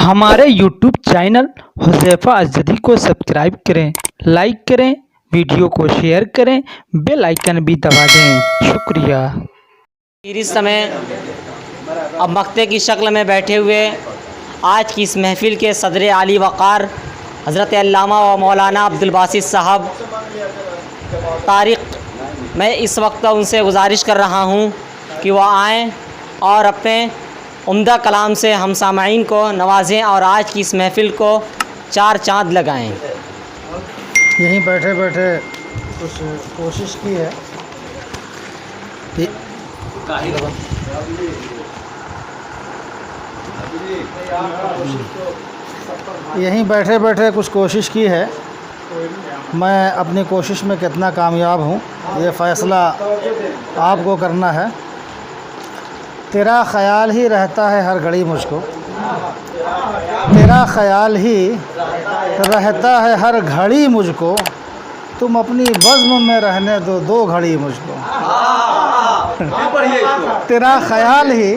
हमारे YouTube channel Huzaifa अज़दी को subscribe करें, लाइक करें, वीडियो को शेयर करें, बेल आइकन भी दबा दें। शुक्रिया। इस समय अब मक्ते की शक्ल में बैठे हुए आज की इस महफ़िल के सदर आली वक़ार हज़रत अल्लामा व मौलाना अब्दुल बासित साहब तारिक़, मैं इस वक्त उनसे गुजारिश कर रहा हूँ कि वह आएँ और अपने उम्दा कलाम से हम सामाईन को नवाजें और आज की इस महफ़िल को चार चाँद लगाएँ। यहीं बैठे बैठे कुछ कोशिश की है यहीं बैठे बैठे कुछ कोशिश की है। मैं अपनी कोशिश में कितना कामयाब हूँ ये फ़ैसला आपको करना है। तेरा ख़याल ही रहता है हर घड़ी मुझको, तेरा ख़याल ही रहता है हर घड़ी मुझको, तुम अपनी बज़्म में रहने दो दो घड़ी मुझको। तेरा ख़याल ही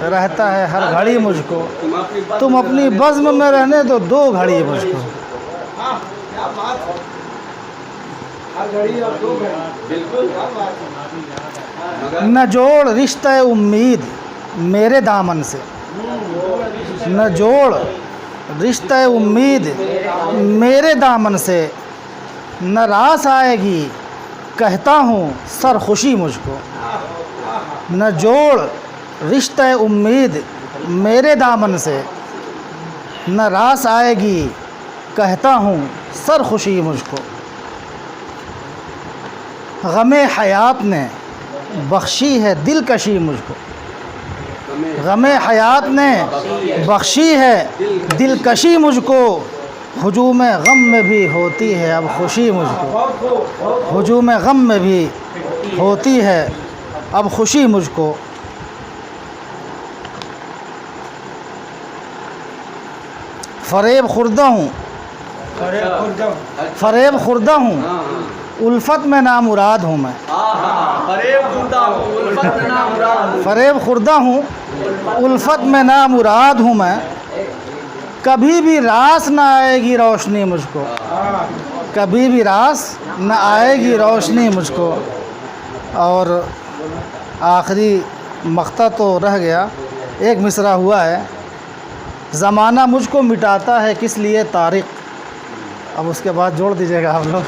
रहता है हर घड़ी मुझको, तुम अपनी बज़्म में रहने दो दो घड़ी मुझको। न जोड़ रिश्ता उम्मीद मेरे दामन से, न जोड़ रिश्ता उम्मीद मेरे दामन से, न रास आएगी कहता हूँ सर खुशी मुझको। न जोड़ रिश्ता उम्मीद मेरे दामन से, न रास आएगी कहता हूँ सर खुशी मुझको। गमे हयात ने बख्शी है दिलकशी मुझको, गमे हयात ने बख्शी है दिलकशी मुझको। हुजूम गम में भी होती है अब खुशी मुझको, हुजूम गम में भी होती है अब खुशी मुझको। फ़रेब खुर्दा हूँ उल्फत में नामुराद हूँ मैं। फ़रेब खुर्दा हूँ उल्फत में नामुराद हूँ मैं, कभी भी रास न आएगी रोशनी मुझको, कभी भी रास न आएगी रोशनी मुझको। और आखिरी मक़ता तो रह गया, एक मिसरा हुआ है। ज़माना मुझको मिटाता है किस लिए तारिक़, अब उसके बाद जोड़ दीजिएगा आप लोग।